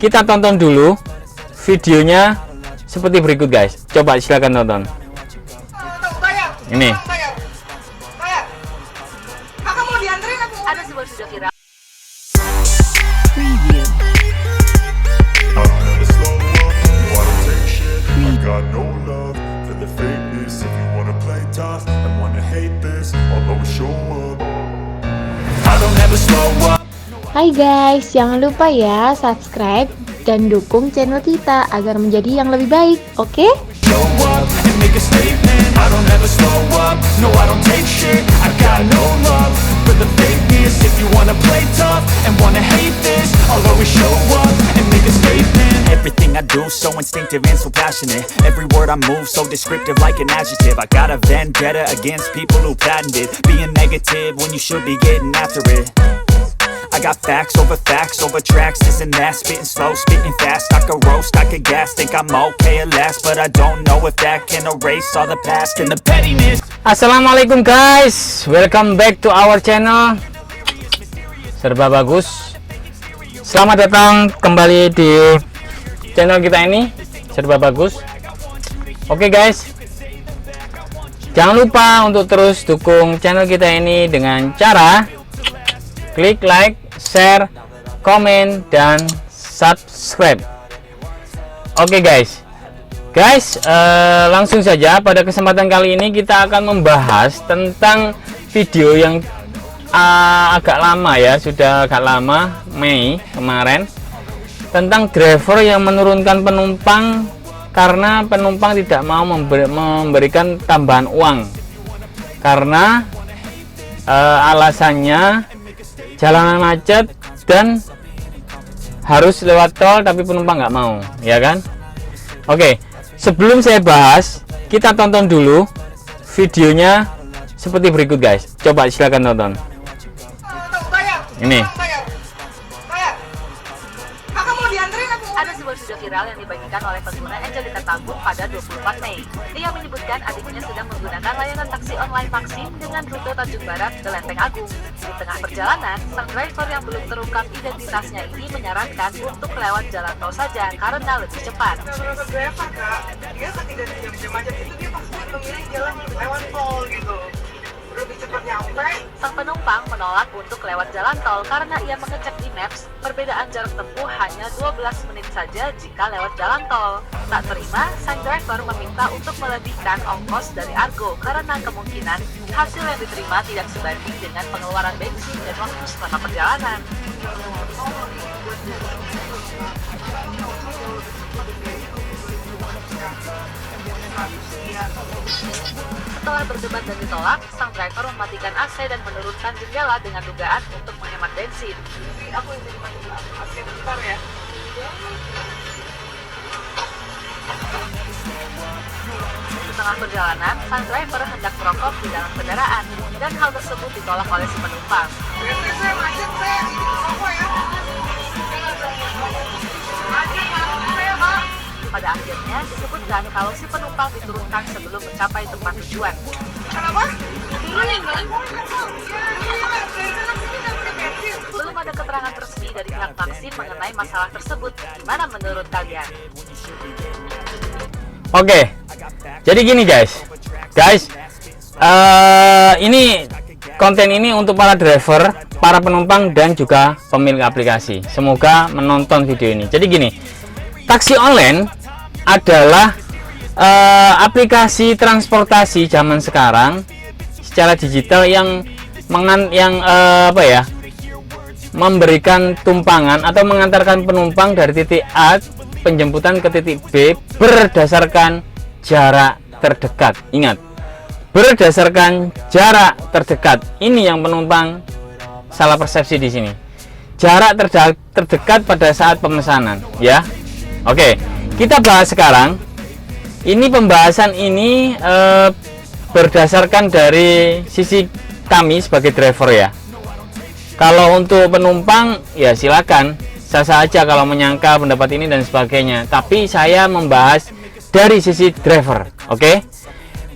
kita tonton dulu videonya seperti berikut guys. Coba silakan tonton. Ini. Kakak mau dianterin aku? Ada sebuah video viral. Got no love for the fakeness. If you wanna play tough and wanna hate this, I'll always show up. I don't ever slow up. Hai guys, jangan lupa ya subscribe dan dukung channel kita agar menjadi yang lebih baik, oke? Show up and make a statement. I don't ever slow up. No, I don't take shit. I got no love for the fakeness. If you wanna play tough and wanna hate this, I'll always show up and make a statement. Everything I do so instinctive and so passionate. Every word I move so descriptive like an adjective. I got a vendetta against people who patented being negative when you should be getting after it. I got facts over tracks, this and that. Spitting slow, spitting fast. I could roast, I could gas. Think I'm okay at last, but I don't know if that can erase all the past and the pettiness. Assalamualaikum guys, welcome back to our channel Serba Bagus. Selamat datang kembali di channel kita ini, Serba Bagus. Oke guys, jangan lupa untuk terus dukung channel kita ini dengan cara klik like, share, komen, dan subscribe. Oke guys, langsung saja pada kesempatan kali ini kita akan membahas tentang video yang agak lama ya, sudah agak lama, Mei kemarin, tentang driver yang menurunkan penumpang karena penumpang tidak mau memberikan tambahan uang karena alasannya jalanan macet dan harus lewat tol tapi penumpang nggak mau, ya kan? Oke, sebelum saya bahas, kita tonton dulu videonya seperti berikut guys. Coba silakan tonton. Ini. Ada sebuah video viral yang dibagikan oleh pengguna Angelita Tambun pada 24 Mei. Ia menyebutkan adiknya sedang menggunakan layanan taksi online Maxim dengan rute Tanjung Barat ke Lenteng Agung. Di tengah perjalanan, sang driver yang belum terungkap identitasnya ini menyarankan untuk lewat jalan tol saja karena lebih cepat. Driver Kak, dia ketika di jam-jam macet itu dia pasti memilih jalan lewat tol gitu. Lebih cepat nyampe. Sang penumpang menolak untuk lewat jalan tol karena ia mengecek di Maps perbedaan jarak tempuh hanya 12 menit saja jika lewat jalan tol. Tak terima, sang driver meminta untuk melebihkan ongkos dari Argo karena kemungkinan hasil yang diterima tidak sebanding dengan pengeluaran bensin dan waktu selama perjalanan. Setelah berdebat dan ditolak, sang driver mematikan AC dan menurunkan jendela dengan dugaan untuk menghemat bensin. Aku yang jadi AC bentar ya. Di tengah perjalanan, sang driver hendak merokok di dalam kendaraan dan hal tersebut ditolak oleh si penumpang. Berarti saya macet, saya ini apa ya? Macet saya Pak. Pada akhirnya disebutkan kalau si penumpang diturunkan sebelum mencapai tempat tujuan. Kenapa? Turunin kan? Belum ada keterangan resmi dari pihak Maxim mengenai masalah tersebut. Gimana menurut kalian? Oke, jadi gini guys, ini konten ini untuk para driver, para penumpang, dan juga pemilik aplikasi. Semoga menonton video ini. Jadi gini, taksi online adalah aplikasi transportasi zaman sekarang secara digital yang memberikan tumpangan atau mengantarkan penumpang dari titik A penjemputan ke titik B berdasarkan jarak terdekat. Ingat, berdasarkan jarak terdekat. Ini yang penumpang salah persepsi di sini. Jarak terdekat pada saat pemesanan, ya. Oke, kita bahas sekarang. Ini pembahasan ini berdasarkan dari sisi kami sebagai driver ya. Kalau untuk penumpang ya silakan, sah-sah aja kalau menyangka pendapat ini dan sebagainya. Tapi saya membahas dari sisi driver, oke?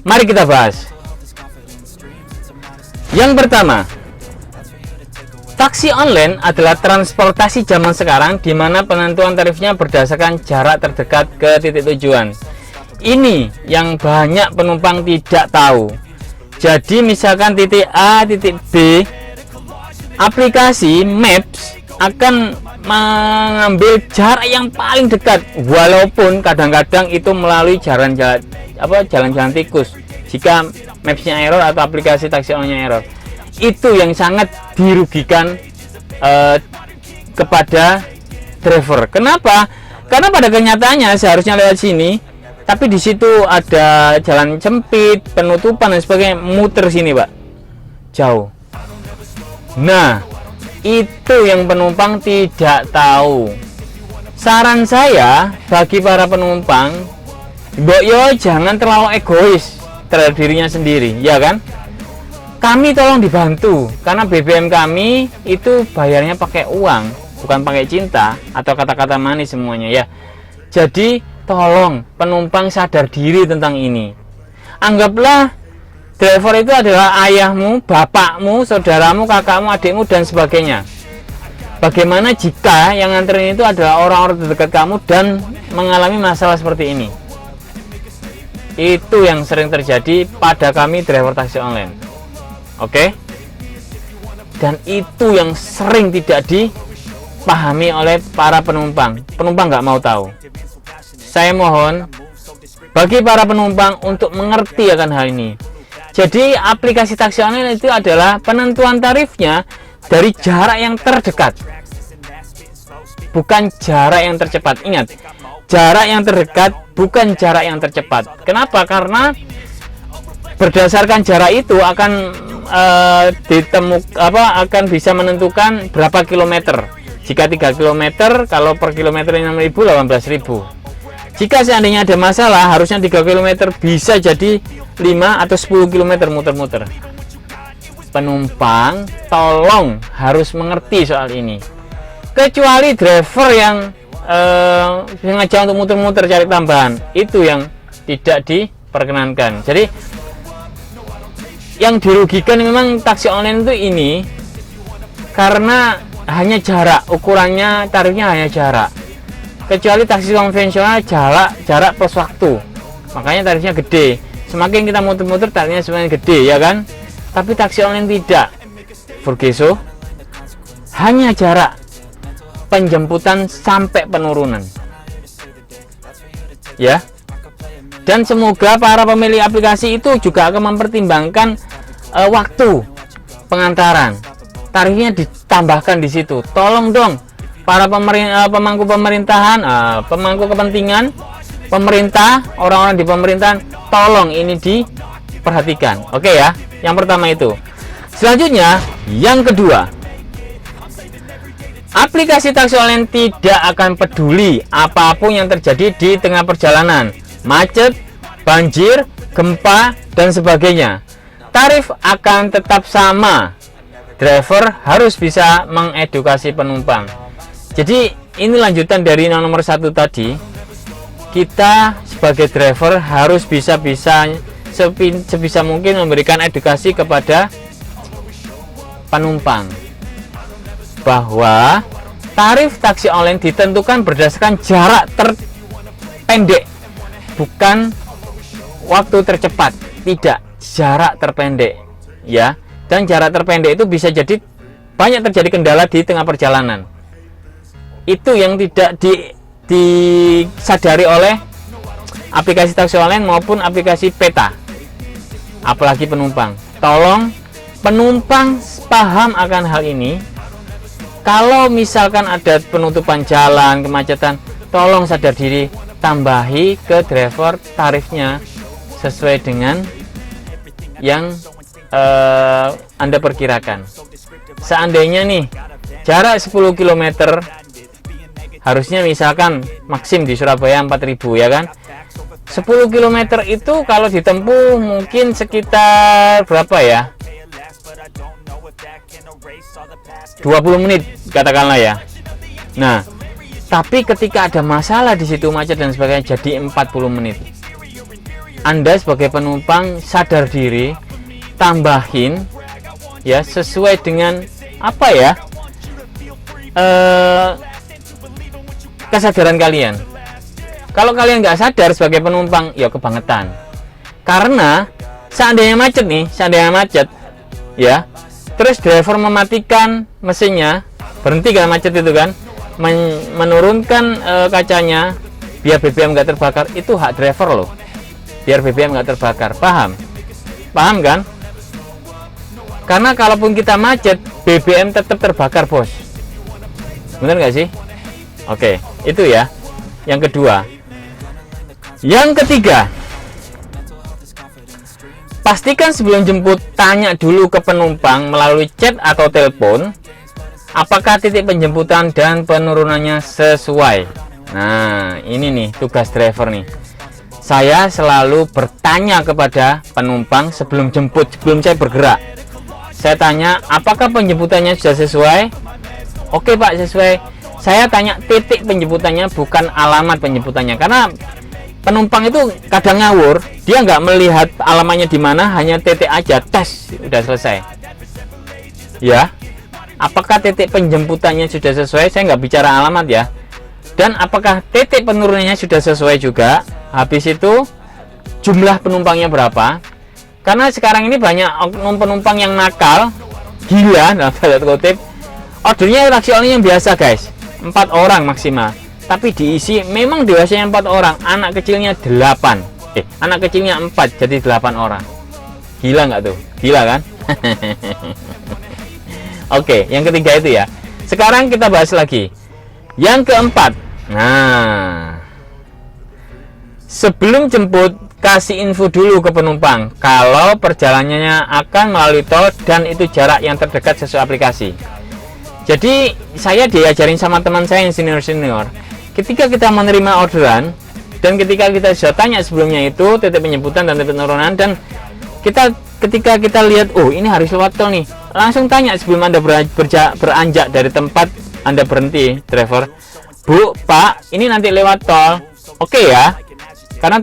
Mari kita bahas. Yang pertama, Taksi online adalah transportasi zaman sekarang di mana penentuan tarifnya berdasarkan jarak terdekat ke titik tujuan. Ini yang banyak penumpang tidak tahu. Jadi misalkan titik A, titik B, aplikasi Maps akan mengambil jarak yang paling dekat, walaupun kadang-kadang itu melalui jalan-jalan tikus. Jika Maps-nya error atau aplikasi taksi online-nya error, itu yang sangat dirugikan kepada driver. Kenapa? Karena pada kenyataannya seharusnya lewat sini, tapi di situ ada jalan sempit, penutupan dan sebagainya, muter sini, Pak, jauh. Nah, itu yang penumpang tidak tahu. Saran saya bagi para penumpang, mbok yo jangan terlalu egois terhadap dirinya sendiri, ya kan? Kami tolong dibantu, karena BBM kami itu bayarnya pakai uang, bukan pakai cinta atau kata-kata manis semuanya ya. Jadi tolong penumpang sadar diri tentang ini. Anggaplah driver itu adalah ayahmu, bapakmu, saudaramu, kakakmu, adikmu dan sebagainya. Bagaimana jika yang nganterin itu adalah orang-orang terdekat kamu dan mengalami masalah seperti ini? Itu yang sering terjadi pada kami driver taksi online. Oke, dan itu yang sering tidak dipahami oleh para penumpang. Penumpang nggak mau tahu. Saya mohon bagi para penumpang untuk mengerti akan hal ini. Jadi aplikasi taksi online itu adalah penentuan tarifnya dari jarak yang terdekat, bukan jarak yang tercepat. Ingat, jarak yang terdekat bukan jarak yang tercepat. Kenapa? Karena berdasarkan jarak itu akan akan bisa menentukan berapa kilometer. Jika 3 km, kalau per kilometernya 6.000, 18.000. Jika seandainya ada masalah, harusnya 3 km bisa jadi 5 atau 10 km muter-muter. Penumpang tolong harus mengerti soal ini. Kecuali driver yang sengaja untuk muter-muter cari tambahan, itu yang tidak diperkenankan. Jadi yang dirugikan memang taksi online itu ini, karena hanya jarak, ukurannya tarifnya hanya jarak. Kecuali taksi konvensional jarak plus waktu, makanya tarifnya gede. Semakin kita muter-muter tarifnya semakin gede, ya kan? Tapi taksi online tidak. Furgeso hanya jarak penjemputan sampai penurunan, ya. Dan semoga para pemilik aplikasi itu juga akan mempertimbangkan waktu pengantaran. Tarifnya ditambahkan di situ. Tolong dong para pemangku pemerintahan, pemangku kepentingan pemerintah, orang-orang di pemerintahan, tolong ini diperhatikan. Oke ya, yang pertama itu. Selanjutnya, yang kedua, aplikasi taksi online tidak akan peduli apapun yang terjadi di tengah perjalanan, macet, banjir, gempa, dan sebagainya. Tarif akan tetap sama. Driver harus bisa mengedukasi penumpang. Jadi ini lanjutan dari nomor 1 tadi. Kita sebagai driver harus sebisa mungkin memberikan edukasi kepada penumpang bahwa tarif taksi online ditentukan berdasarkan jarak terpendek, bukan waktu tercepat. Tidak, jarak terpendek, ya. Dan jarak terpendek itu bisa jadi banyak terjadi kendala di tengah perjalanan. Itu yang tidak disadari oleh aplikasi taksi online maupun aplikasi peta, apalagi penumpang. Tolong penumpang paham akan hal ini. Kalau misalkan ada penutupan jalan, kemacetan, tolong sadar diri, tambahi ke driver tarifnya sesuai dengan yang Anda perkirakan. Seandainya nih jarak 10 km, harusnya misalkan maksim di Surabaya 4.000, ya kan? 10 km itu kalau ditempuh mungkin sekitar berapa ya? 20 menit katakanlah ya. Nah, tapi ketika ada masalah di situ, macet dan sebagainya, jadi 40 menit. Anda sebagai penumpang sadar diri, tambahin ya sesuai dengan apa ya? kesadaran kalian. Kalau kalian nggak sadar sebagai penumpang, ya kebangetan. Karena seandainya macet ya, terus driver mematikan mesinnya, berhenti kan macet itu kan, menurunkan kacanya biar BBM nggak terbakar, itu hak driver loh, biar BBM nggak terbakar. Paham kan? Karena kalaupun kita macet, BBM tetap terbakar, bos. Bener nggak sih? Oke, itu ya yang kedua. Yang ketiga, pastikan sebelum jemput tanya dulu ke penumpang melalui chat atau telepon apakah titik penjemputan dan penurunannya sesuai. Nah, ini nih tugas driver nih. Saya selalu bertanya kepada penumpang sebelum jemput, sebelum saya bergerak. Saya tanya, apakah penjemputannya sudah sesuai? Oke Pak, sesuai. Saya tanya titik penjemputannya, bukan alamat penjemputannya. Karena penumpang itu kadang ngawur, dia nggak melihat alamatnya di mana, hanya titik aja, tes, udah selesai. Ya, apakah titik penjemputannya sudah sesuai? Saya nggak bicara alamat ya. Dan apakah titik penurunannya sudah sesuai juga? Habis itu jumlah penumpangnya berapa? Karena sekarang ini banyak oknum penumpang yang nakal, gila, dalam tanda kutip. Ordernya taksi online yang biasa guys, 4 orang maksimal. Tapi diisi memang dewasanya 4 orang, anak kecilnya 8. Anak kecilnya 4, jadi 8 orang. Gila nggak tuh? Gila kan? Oke, yang ketiga itu ya. Sekarang kita bahas lagi. Yang keempat. Nah, sebelum jemput, kasih info dulu ke penumpang kalau perjalanannya akan melalui tol dan itu jarak yang terdekat sesuai aplikasi. Jadi saya diajarin sama teman saya yang senior. Ketika kita menerima orderan dan ketika kita sudah tanya sebelumnya itu titik penjemputan dan titik penurunan, dan ketika kita lihat, oh ini harus lewat tol nih, langsung tanya sebelum Anda beranjak dari tempat Anda berhenti, driver, Bu, Pak, ini nanti lewat tol, oke ya? Karena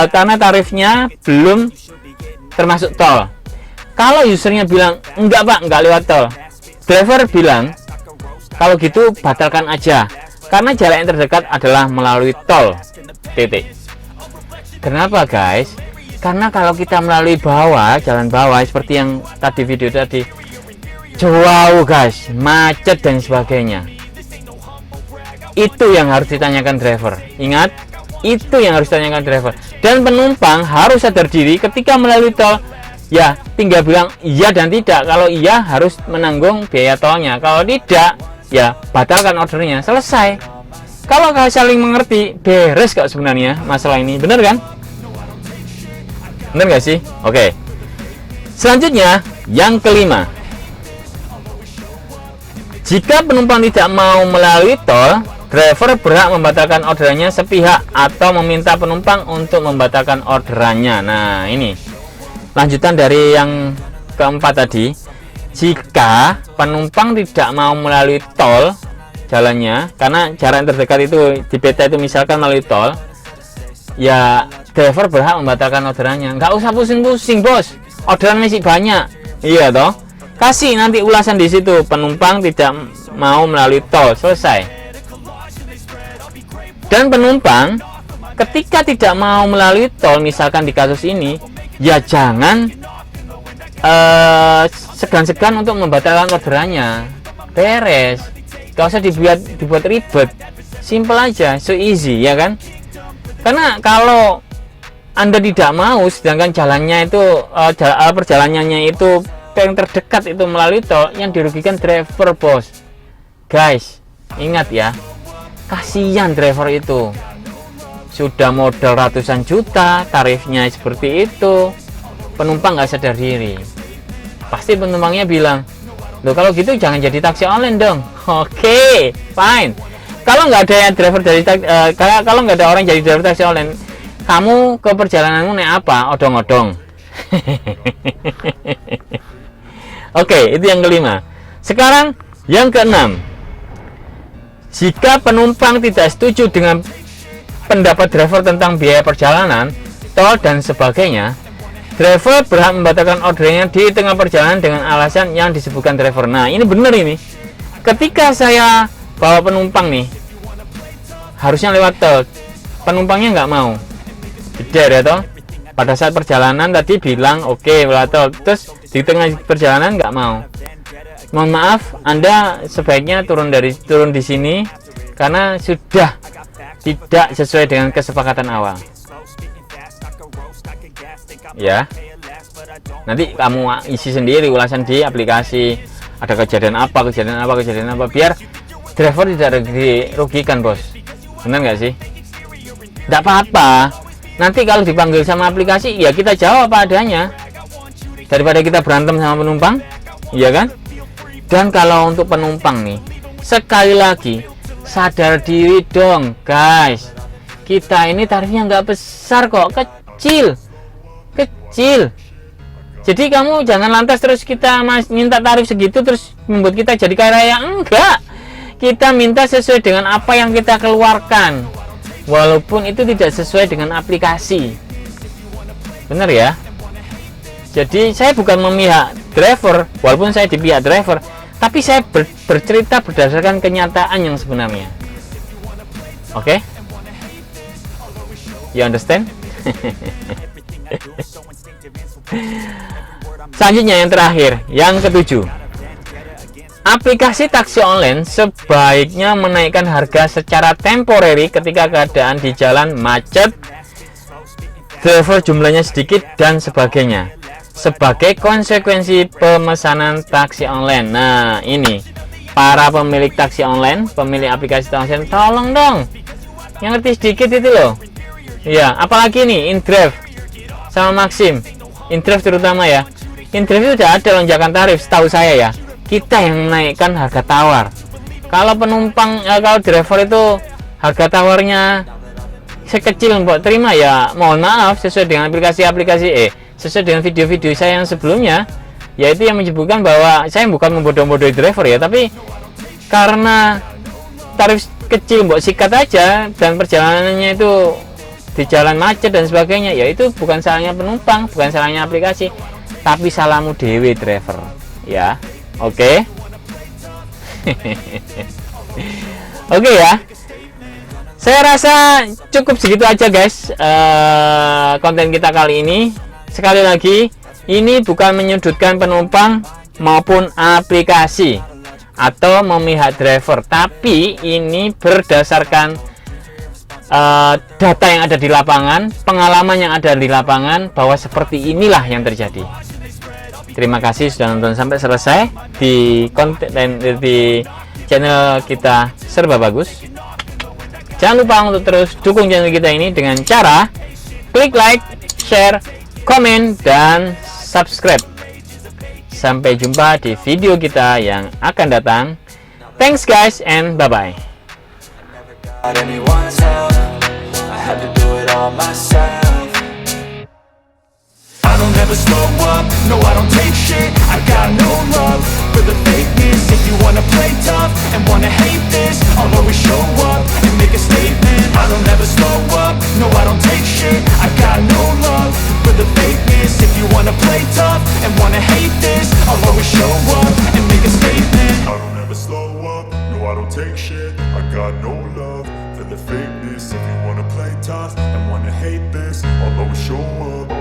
karena tarifnya belum termasuk tol. Kalau usernya bilang enggak Pak, enggak lewat tol, driver bilang kalau gitu batalkan aja, karena jarak yang terdekat adalah melalui tol. Titik. Kenapa guys? Karena kalau kita melalui jalan bawah seperti yang tadi video tadi, jauh guys, macet dan sebagainya. Itu yang harus ditanyakan driver. Ingat, itu yang harus ditanyakan driver. Dan penumpang harus sadar diri ketika melalui tol. Ya, tinggal bilang iya dan tidak. Kalau iya harus menanggung biaya tolnya. Kalau tidak, ya batalkan ordernya. Selesai. Kalau kalian saling mengerti, beres kok sebenarnya masalah ini. Bener kan? Bener gak sih? Oke. Selanjutnya, yang kelima. Jika penumpang tidak mau melalui tol, driver berhak membatalkan orderannya sepihak atau meminta penumpang untuk membatalkan orderannya. Nah, ini lanjutan dari yang keempat tadi. Jika penumpang tidak mau melalui tol jalannya, karena jarak yang terdekat itu di peta itu misalkan melalui tol, ya driver berhak membatalkan orderannya. Nggak usah pusing-pusing bos, orderan masih banyak. Iya toh, kasih nanti ulasan di situ, penumpang tidak mau melalui tol, selesai. Dan penumpang ketika tidak mau melalui tol, misalkan di kasus ini, ya jangan segan-segan untuk membatalkan orderannya. Beres, gak usah dibuat ribet, simple aja, so easy ya kan. Karena kalau Anda tidak mau sedangkan jalannya itu perjalanannya itu yang terdekat itu melalui tol, yang dirugikan driver bos. Guys, ingat ya, kasihan driver itu, sudah modal ratusan juta, tarifnya seperti itu, penumpang nggak sadar diri. Pasti penumpangnya bilang, loh kalau gitu jangan jadi taksi online dong. Oke, fine. Kalau nggak ada driver dari kalau nggak ada orang jadi driver taksi online, kamu ke perjalananmu naik apa? Odong-odong. Oke, itu yang kelima. Sekarang yang keenam. Jika penumpang tidak setuju dengan pendapat driver tentang biaya perjalanan, tol dan sebagainya, driver berhak membatalkan ordernya di tengah perjalanan dengan alasan yang disebutkan driver. Nah, ini benar ini. ketika saya bawa penumpang nih, harusnya lewat tol, penumpangnya nggak mau, jeder ya toh. Pada saat perjalanan tadi bilang oke lewat tol, terus di tengah perjalanan nggak mau. Mohon maaf, Anda sebaiknya turun di sini karena sudah tidak sesuai dengan kesepakatan awal. Ya, nanti kamu isi sendiri ulasan di aplikasi, ada kejadian apa, biar driver tidak dirugikan, bos. Benar nggak sih? Tidak apa-apa, nanti kalau dipanggil sama aplikasi ya kita jawab apa adanya, daripada kita berantem sama penumpang, iya kan? Dan kalau untuk penumpang nih, sekali lagi sadar diri dong guys, kita ini tarifnya nggak besar kok, kecil. Jadi kamu jangan lantas terus kita minta tarif segitu terus membuat kita jadi kaya raya. Enggak, kita minta sesuai dengan apa yang kita keluarkan, walaupun itu tidak sesuai dengan aplikasi. Bener ya? Jadi saya bukan memihak driver, walaupun saya di pihak driver, tapi saya bercerita berdasarkan kenyataan yang sebenarnya. Oke? You understand? Selanjutnya yang terakhir, yang ketujuh, aplikasi taksi online sebaiknya menaikkan harga secara temporary ketika keadaan di jalan macet, driver jumlahnya sedikit dan sebagainya, sebagai konsekuensi pemesanan taksi online. Nah ini, para pemilik taksi online, pemilik aplikasi taksi online, tolong dong yang ngerti sedikit itu loh. Ya, apalagi nih InDrive sama Maxim, InDrive terutama ya. InDrive itu sudah ada lonjakan tarif, setahu saya ya. Kita yang menaikkan harga tawar. Kalau penumpang, kalau driver itu harga tawarnya sekecil mbok terima ya, mohon maaf, sesuai dengan aplikasi-aplikasi sesuai dengan video-video saya yang sebelumnya, yaitu yang menyebutkan bahwa saya bukan membodoh-bodohi driver ya, tapi karena tarif kecil mbok sikat aja dan perjalanannya itu di jalan macet dan sebagainya, ya itu bukan salahnya penumpang, bukan salahnya aplikasi, tapi salahmu dewe driver ya. Oke. Oke ya, saya rasa cukup segitu aja guys konten kita kali ini. Sekali lagi, ini bukan menyudutkan penumpang maupun aplikasi atau memihak driver, tapi ini berdasarkan data yang ada di lapangan, pengalaman yang ada di lapangan, bahwa seperti inilah yang terjadi. Terima kasih sudah nonton sampai selesai di konten di channel kita Serba Bagus. Jangan lupa untuk terus dukung channel kita ini dengan cara klik like, share, komen, dan subscribe. Sampai jumpa di video kita yang akan datang. Thanks guys and bye-bye. Anyone's help, I had to do it all myself. I don't ever slow up, no I don't take shit. I got no love for the fakeness. If you wanna play tough and wanna hate this, I'll always show up and make a statement. I don't ever slow up, no I don't take shit. I got no love for the fakeness. If you wanna play tough and wanna hate this, I'll always show up and make a statement. I don't ever slow up, no I don't take shit. I got no love for the fakeness. If you wanna play tough and wanna hate this, I'll always show up.